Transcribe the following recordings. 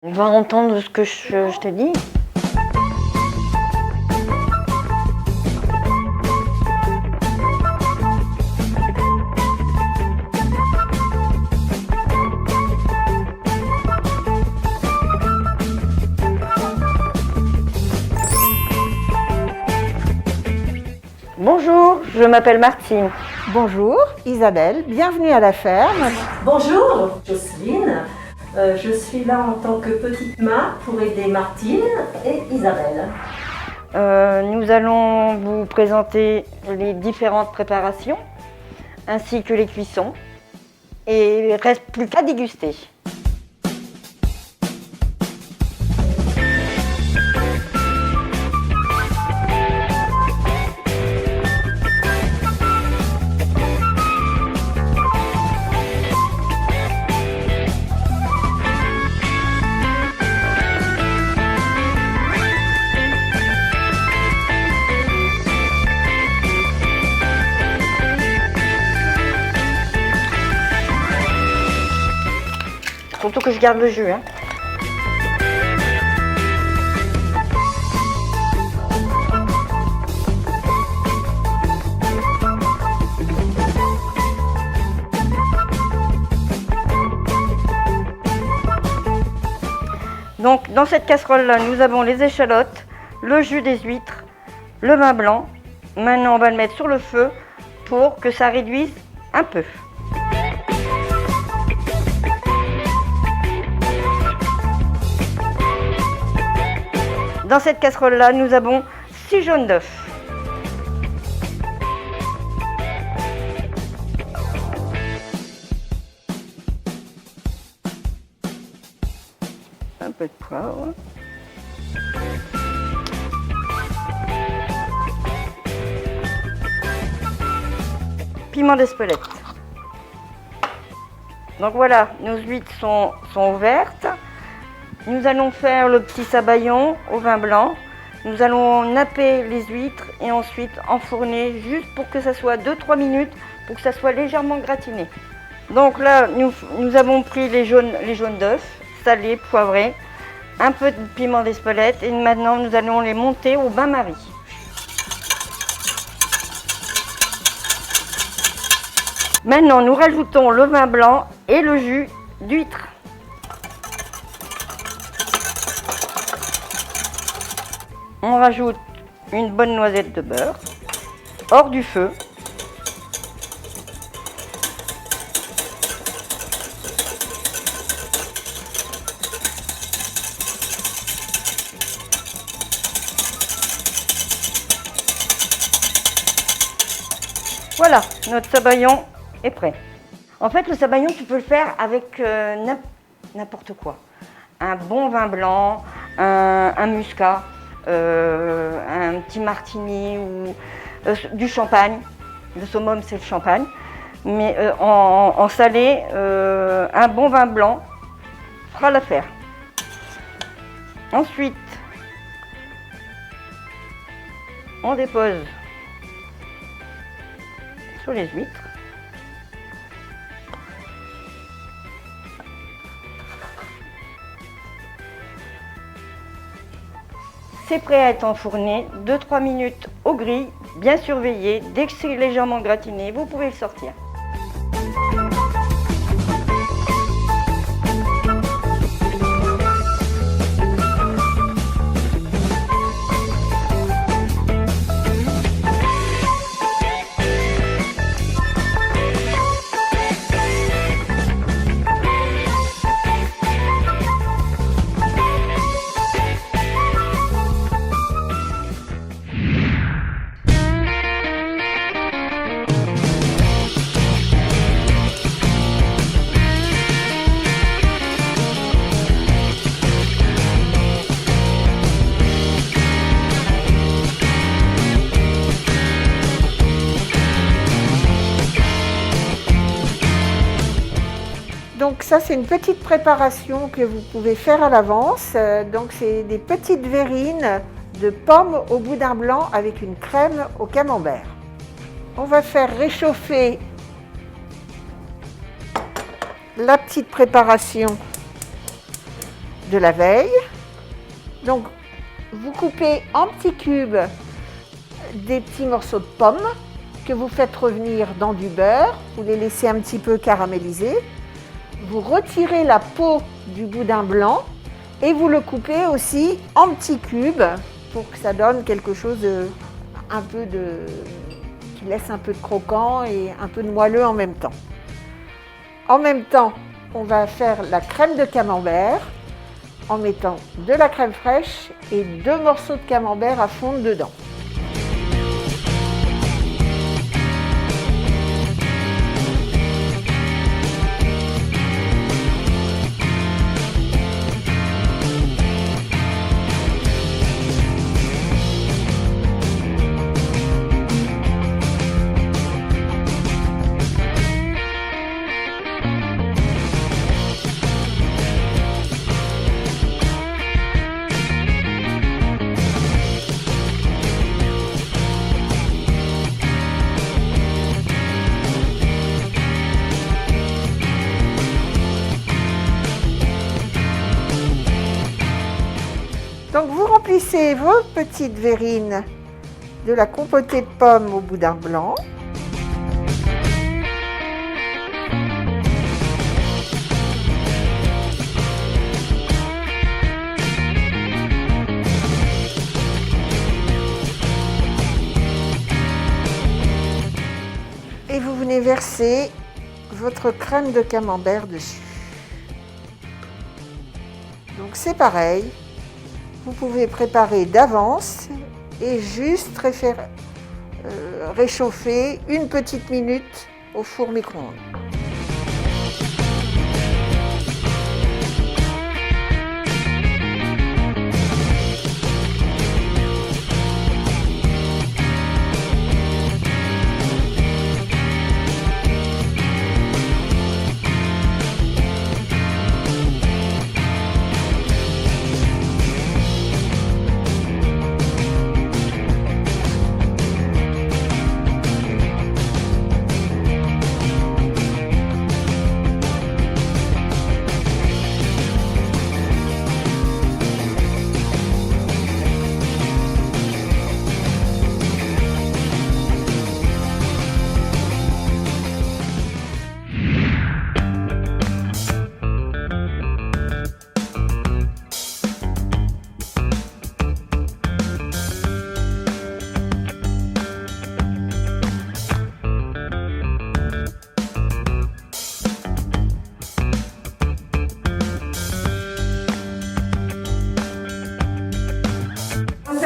On va entendre ce que je te dis. Bonjour, je m'appelle Martine. Bonjour, Isabelle, bienvenue à la ferme. Bonjour, Jocelyne. Je suis là en tant que petite main pour aider Martine et Isabelle. Nous allons vous présenter les différentes préparations ainsi que les cuissons. Et il ne reste plus qu'à déguster. Surtout que je garde le jus. Donc dans cette casserole-là, nous avons les échalotes, le jus des huîtres, le vin blanc. Maintenant, on va le mettre sur le feu pour que ça réduise un peu. Dans cette casserole-là, nous avons 6 jaunes d'œufs. Un peu de poivre. Piment d'Espelette. Donc voilà, nos huîtres sont ouvertes. Nous allons faire le petit sabayon au vin blanc. Nous allons napper les huîtres et ensuite enfourner juste pour que ça soit 2-3 minutes pour que ça soit légèrement gratiné. Donc là, nous avons pris les jaunes d'œufs, salés, poivrés, un peu de piment d'Espelette et maintenant nous allons les monter au bain-marie. Maintenant, nous rajoutons le vin blanc et le jus d'huître. On rajoute une bonne noisette de beurre, hors du feu. Voilà, notre sabayon est prêt. En fait, le sabayon, tu peux le faire avec n'importe quoi. Un bon vin blanc, un muscat. Un petit martini ou du champagne. Le summum, c'est le champagne. Mais en salé, un bon vin blanc fera l'affaire. Ensuite, on dépose sur les huîtres. C'est prêt à être enfourné, 2-3 minutes au gris, bien surveillé. Dès que c'est légèrement gratiné, vous pouvez le sortir. Donc ça, c'est une petite préparation que vous pouvez faire à l'avance. Donc c'est des petites verrines de pommes au boudin blanc avec une crème au camembert. On va faire réchauffer la petite préparation de la veille. Donc, vous coupez en petits cubes des petits morceaux de pommes que vous faites revenir dans du beurre. Vous les laissez un petit peu caraméliser. Vous retirez la peau du boudin blanc et vous le coupez aussi en petits cubes pour que ça donne quelque chose qui laisse un peu de croquant et un peu de moelleux en même temps. En même temps, on va faire la crème de camembert en mettant de la crème fraîche et 2 morceaux de camembert à fondre dedans. Donc vous remplissez vos petites verrines de la compotée de pommes au boudin blanc. Et vous venez verser votre crème de camembert dessus. Donc c'est pareil. Vous pouvez préparer d'avance et juste réchauffer une petite minute au four micro-ondes.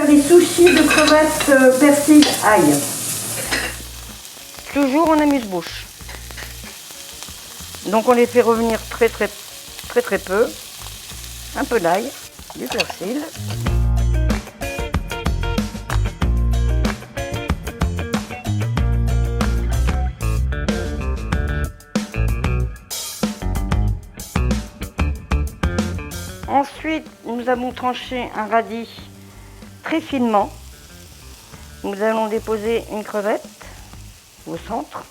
Des sushis de crevettes persil ail. Toujours en amuse-bouche. Donc on les fait revenir très peu. Un peu d'ail, du persil. Ensuite, nous avons tranché un radis très finement. Nous allons déposer une crevette au centre.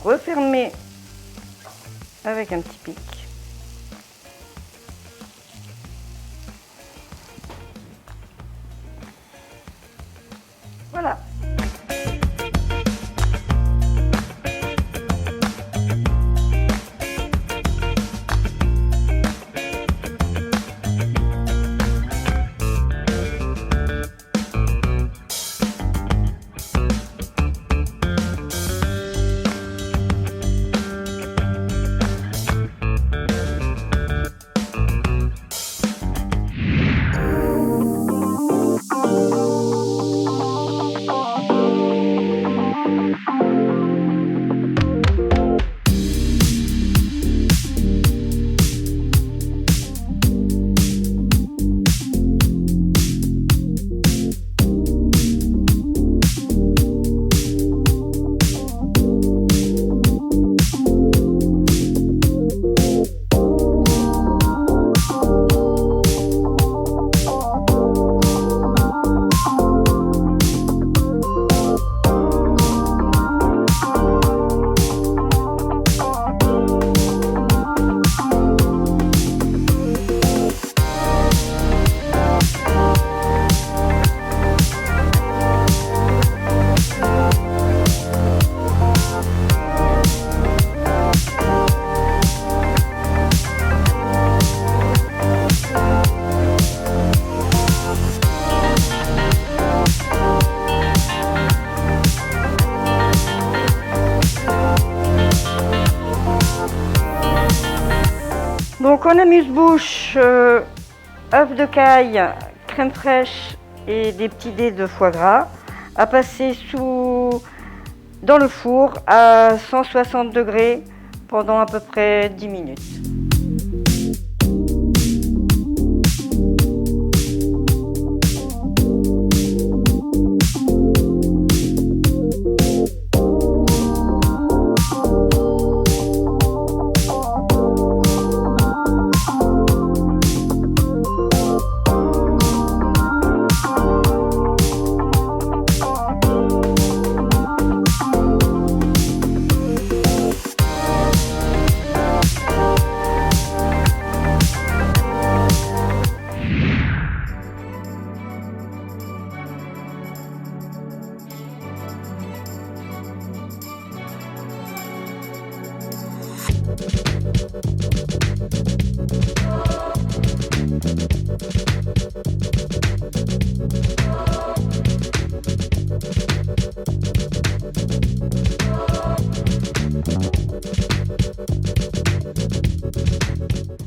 Refermer avec un petit pic. Voilà. Donc on amuse-bouche, œuf de caille, crème fraîche et des petits dés de foie gras à passer dans le four à 160 degrés pendant à peu près 10 minutes.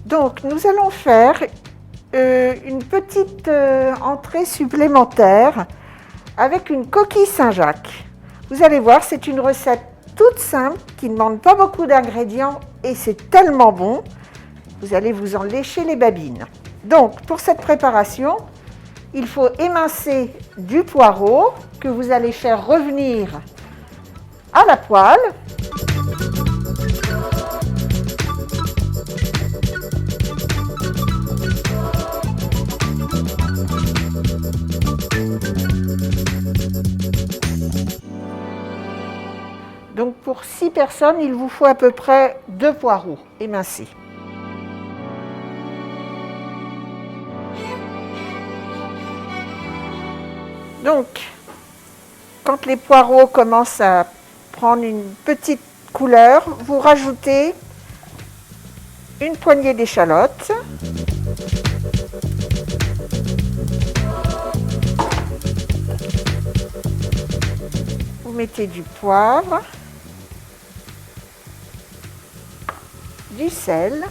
Donc nous allons faire une petite entrée supplémentaire avec une coquille Saint-Jacques. Vous allez voir, c'est une recette toute simple qui ne demande pas beaucoup d'ingrédients et c'est tellement bon, vous allez vous en lécher les babines. Donc pour cette préparation, il faut émincer du poireau que vous allez faire revenir à la poêle. Donc pour 6 personnes, il vous faut à peu près 2 poireaux émincés. Donc, quand les poireaux commencent à prendre une petite couleur, vous rajoutez une poignée d'échalotes. Vous mettez du poivre, du sel,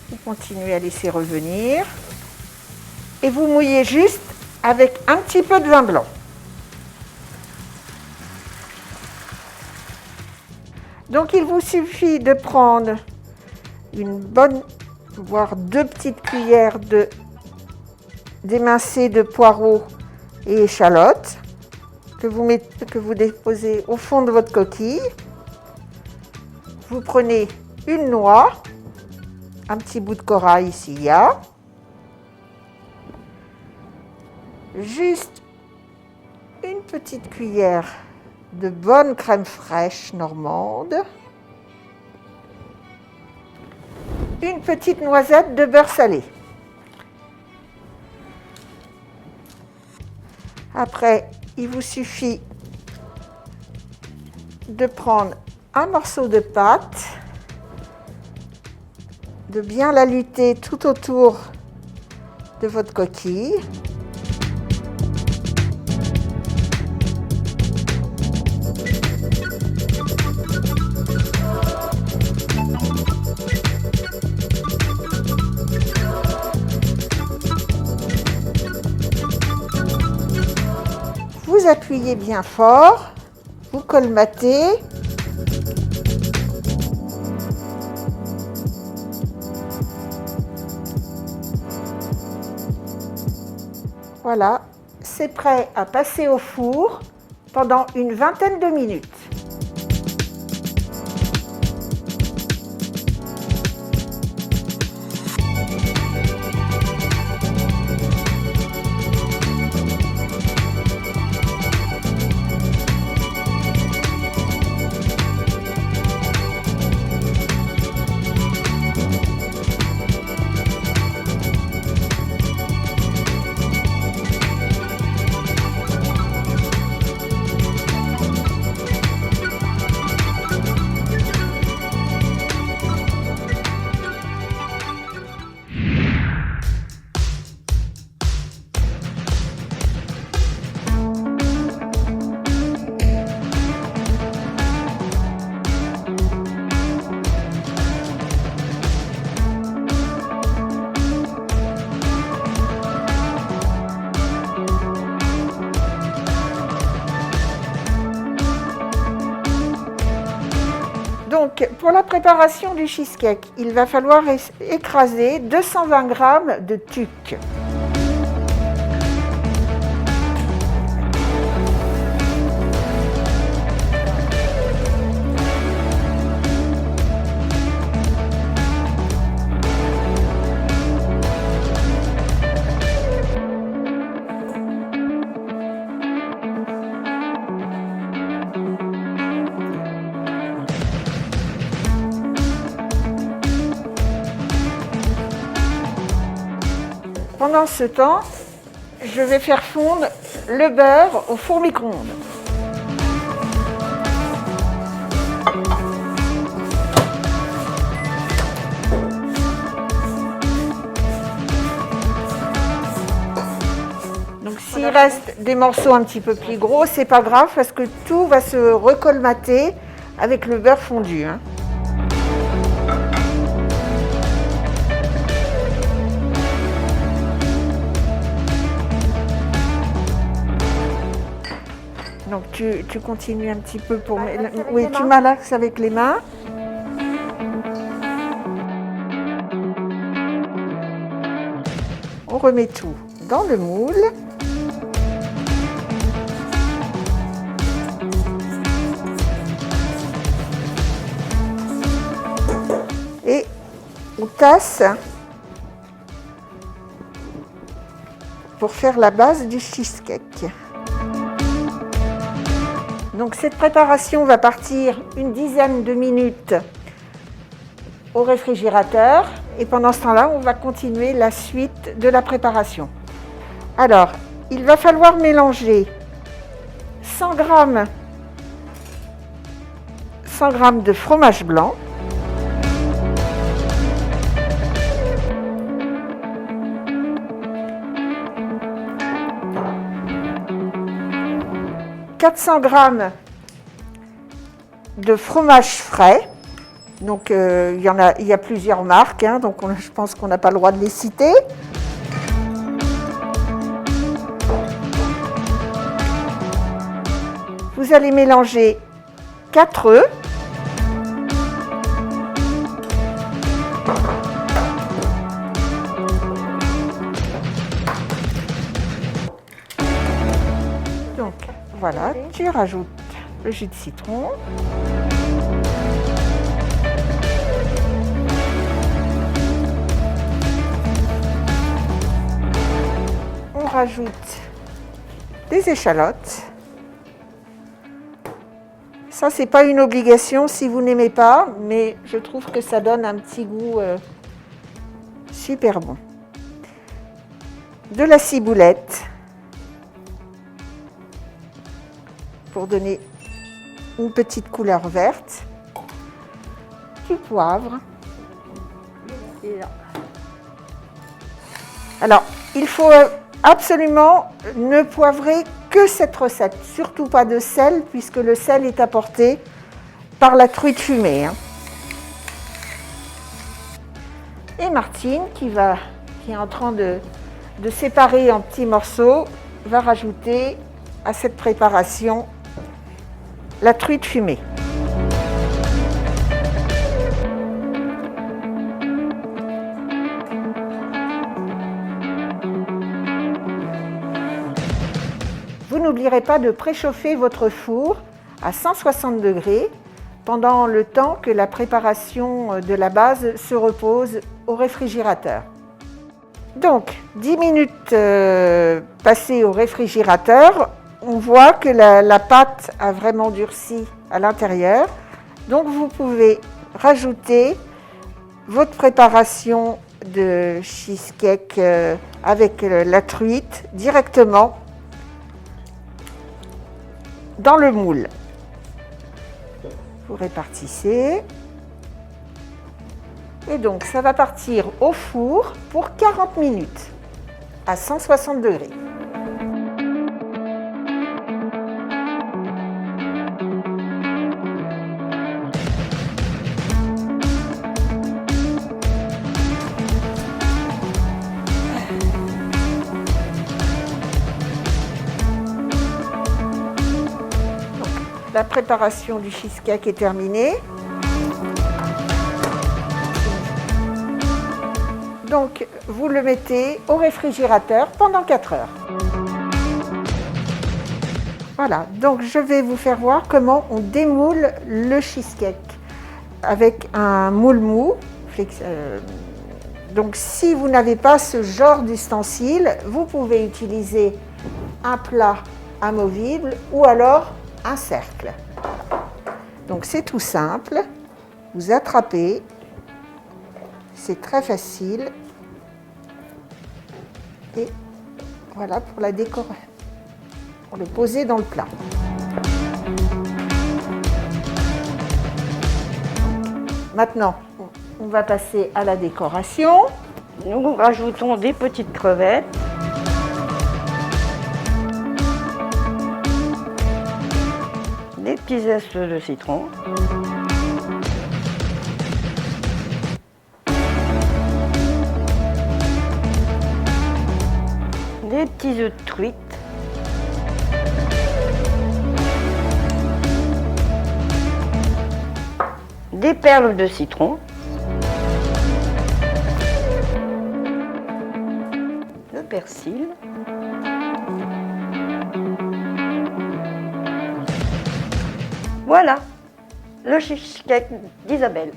vous continuez à laisser revenir et vous mouillez juste avec un petit peu de vin blanc. Donc il vous suffit de prendre une bonne, voire 2 petites cuillères d'émincé de poireaux et échalotes que vous déposez au fond de votre coquille. Vous prenez une noix, un petit bout de corail s'il y a, juste une petite cuillère de bonne crème fraîche normande, une petite noisette de beurre salé. Après, il vous suffit de prendre un morceau de pâte, de bien la lutter tout autour de votre coquille. Vous appuyez bien fort, vous colmatez. Voilà, c'est prêt à passer au four pendant une vingtaine de minutes. Donc, pour la préparation du cheesecake, il va falloir écraser 220 g de tuque. Pendant ce temps, je vais faire fondre le beurre au four micro-ondes. Donc s'il reste des morceaux un petit peu plus gros, c'est pas grave parce que tout va se recolmater avec le beurre fondu, hein. Donc tu continues un petit peu pour... Oui, tu malaxes avec les mains. On remet tout dans le moule. Et on tasse pour faire la base du cheesecake. Donc cette préparation va partir une dizaine de minutes au réfrigérateur et pendant ce temps-là, on va continuer la suite de la préparation. Alors, il va falloir mélanger 100 g de fromage blanc, « 400 g de fromage frais ». Donc il y a plusieurs marques, hein, donc je pense qu'on n'a pas le droit de les citer. Vous allez mélanger 4 œufs. Donc voilà, tu rajoutes le jus de citron. On rajoute des échalotes. Ça, c'est pas une obligation si vous n'aimez pas, mais je trouve que ça donne un petit goût super bon. De la ciboulette pour donner une petite couleur verte. Du poivre. Alors, il faut absolument ne poivrer que cette recette, surtout pas de sel, puisque le sel est apporté par la truite fumée, hein. Et Martine, qui est en train de séparer en petits morceaux, va rajouter à cette préparation la truite fumée. Vous n'oublierez pas de préchauffer votre four à 160 degrés pendant le temps que la préparation de la base se repose au réfrigérateur. Donc, 10 minutes passées au réfrigérateur, on voit que la pâte a vraiment durci à l'intérieur. Donc, vous pouvez rajouter votre préparation de cheesecake avec la truite directement dans le moule. Vous répartissez. Et donc, ça va partir au four pour 40 minutes à 160 degrés. La préparation du cheesecake est terminée. Donc, vous le mettez au réfrigérateur pendant 4 heures. Voilà, donc je vais vous faire voir comment on démoule le cheesecake avec un moule mou. Donc, si vous n'avez pas ce genre d'ustensile, vous pouvez utiliser un plat amovible ou alors un cercle. Donc, c'est tout simple. Vous attrapez. C'est très facile. Et voilà pour la décoration, pour le poser dans le plat. Maintenant, on va passer à la décoration. Nous rajoutons des petites crevettes. Des petits zestes de citron. Des petits œufs de truite. Des perles de citron. Le persil. Voilà, le cheesecake d'Isabelle.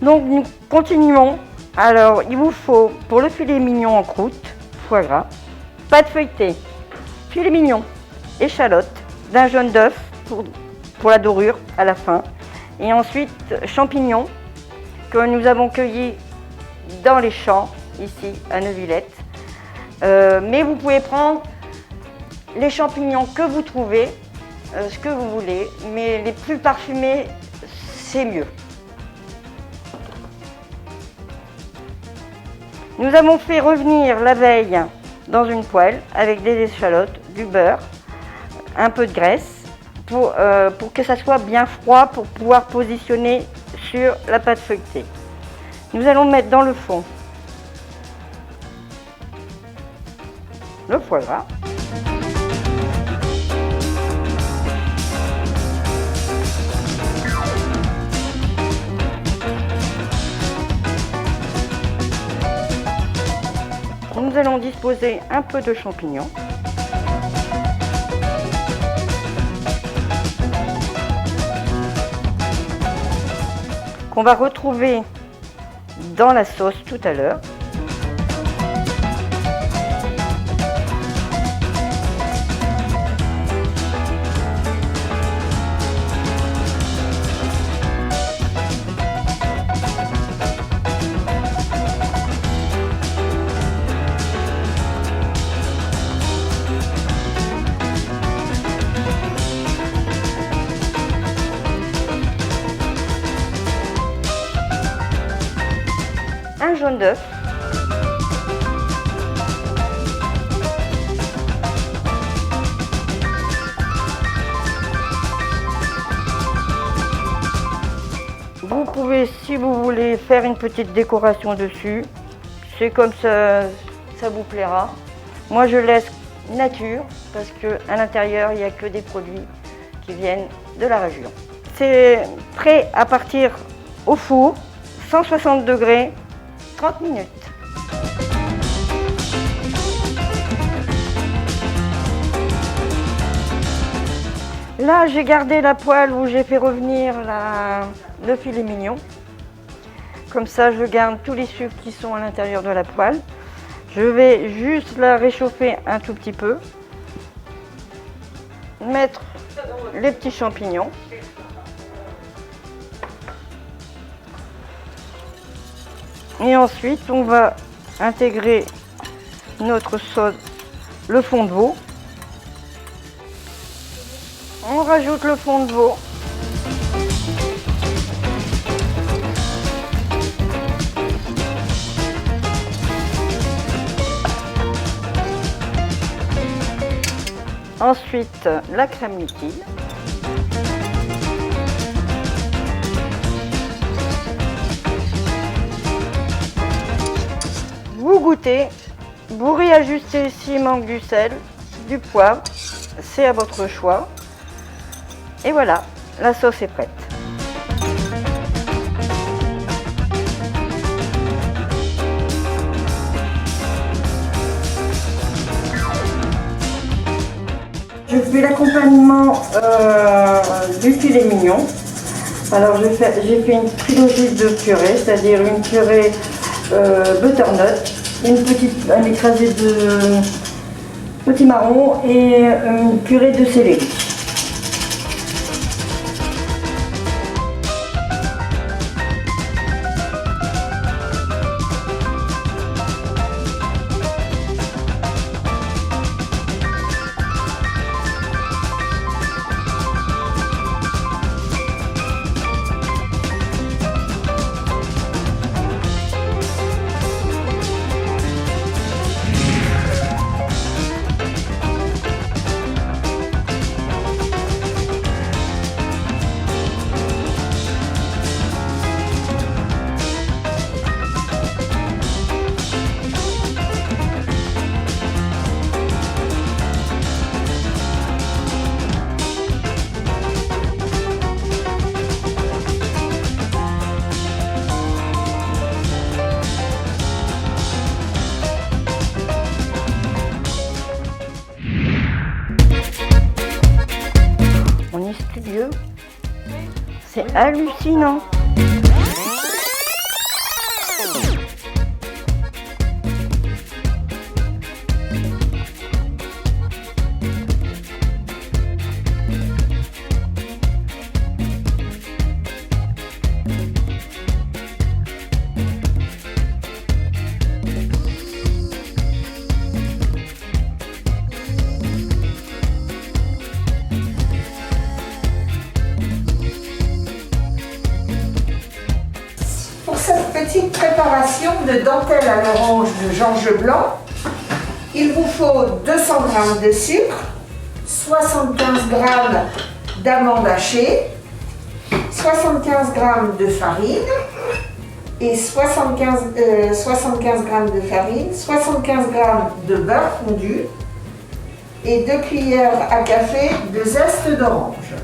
Donc nous continuons. Alors il vous faut pour le filet mignon en croûte, foie gras, pâte feuilletée, filet mignon, échalote, d'un jaune d'œuf pour la dorure à la fin. Et ensuite champignons que nous avons cueillis dans les champs ici à Neuvillette. Mais vous pouvez prendre les champignons que vous trouvez, ce que vous voulez, mais les plus parfumés c'est mieux. Nous avons fait revenir la veille dans une poêle avec des échalotes, du beurre, un peu de graisse pour que ça soit bien froid pour pouvoir positionner sur la pâte feuilletée. Nous allons mettre dans le fond le foie gras. Nous allons disposer un peu de champignons. Qu'on va retrouver dans la sauce tout à l'heure. Un jaune d'œuf. Vous pouvez, si vous voulez, faire une petite décoration dessus. C'est comme ça, ça vous plaira. Moi, je laisse nature parce qu'à l'intérieur, il n'y a que des produits qui viennent de la région. C'est prêt à partir au four, 160 degrés. 30 minutes. Là, j'ai gardé la poêle où j'ai fait revenir le filet mignon. Comme ça, je garde tous les sucres qui sont à l'intérieur de la poêle. Je vais juste la réchauffer un tout petit peu. Mettre les petits champignons. Et ensuite, on va intégrer notre sauce, le fond de veau. On rajoute le fond de veau. Ensuite, la crème liquide. Vous goûtez, vous réajustez s'il manque du sel, du poivre, c'est à votre choix. Et voilà, la sauce est prête. Je fais l'accompagnement du filet mignon. Alors j'ai fait une trilogie de purée, c'est-à-dire une purée butternut, un écrasé de petits marrons et une purée de céleri. On est studieux. C'est hallucinant. Petite préparation de dentelle à l'orange de Georges Blanc. Il vous faut 200 g de sucre, 75 g d'amandes hachées, 75 g de farine et 75 g de farine, 75 g de beurre fondu et 2 cuillères à café de zeste d'orange.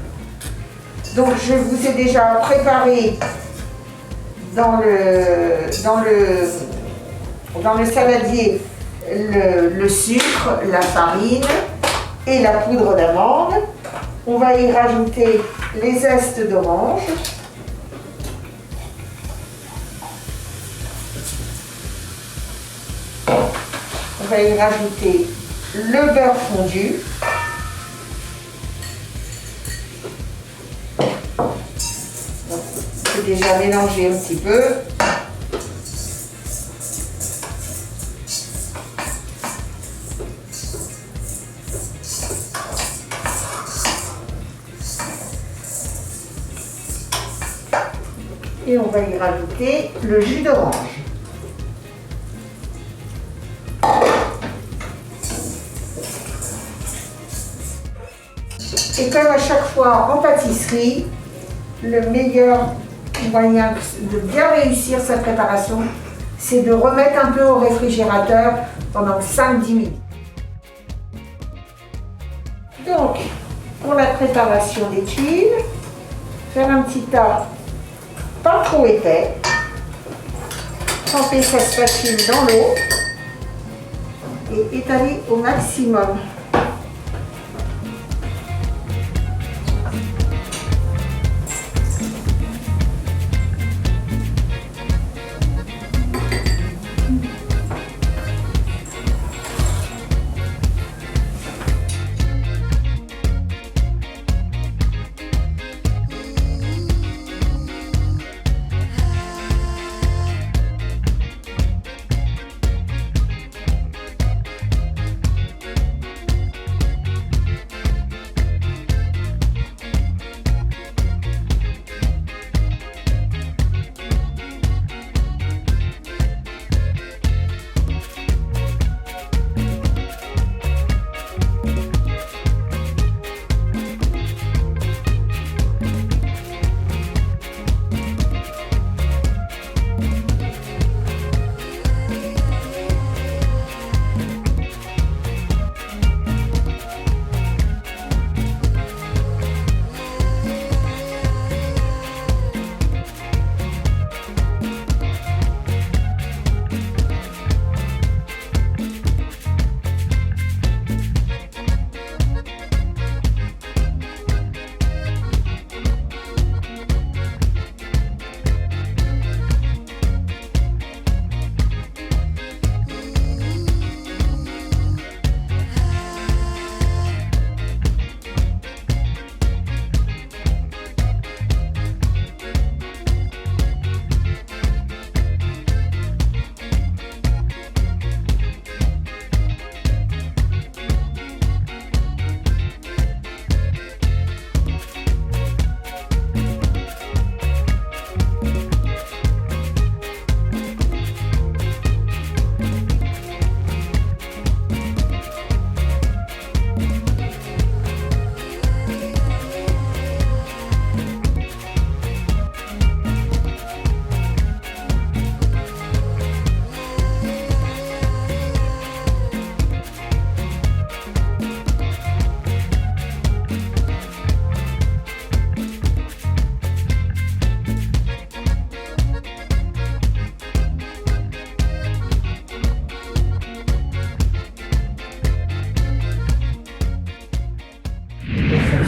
Donc je vous ai déjà préparé dans le saladier le sucre, la farine et la poudre d'amande. On va y rajouter les zestes d'orange. On va y rajouter le beurre fondu. Déjà mélanger un petit peu. Et on va y rajouter le jus d'orange. Et comme à chaque fois en pâtisserie, le meilleur moyen de bien réussir cette préparation, c'est de remettre un peu au réfrigérateur pendant 5-10 minutes. Donc, pour la préparation des tuiles, faire un petit tas pas trop épais, tremper sa spatule dans l'eau et étaler au maximum.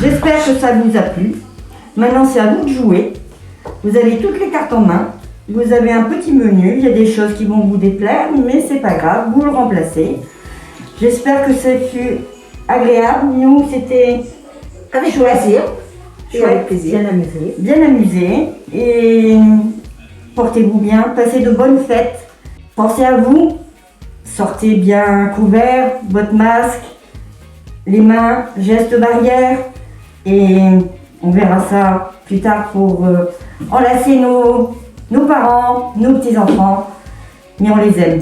J'espère que ça vous a plu. Maintenant, c'est à vous de jouer. Vous avez toutes les cartes en main. Vous avez un petit menu. Il y a des choses qui vont vous déplaire, mais c'est pas grave. Vous le remplacez. J'espère que ça fut agréable. Nous, c'était Avec chouette. plaisir. Et Chouette. avec plaisir. Bien amusé. Bien amusé. Et portez-vous bien. Passez de bonnes fêtes. Pensez à vous. Sortez bien couvert, votre masque, les mains, gestes barrières. Et on verra ça plus tard pour enlacer nos parents, nos petits-enfants. Mais on les aime.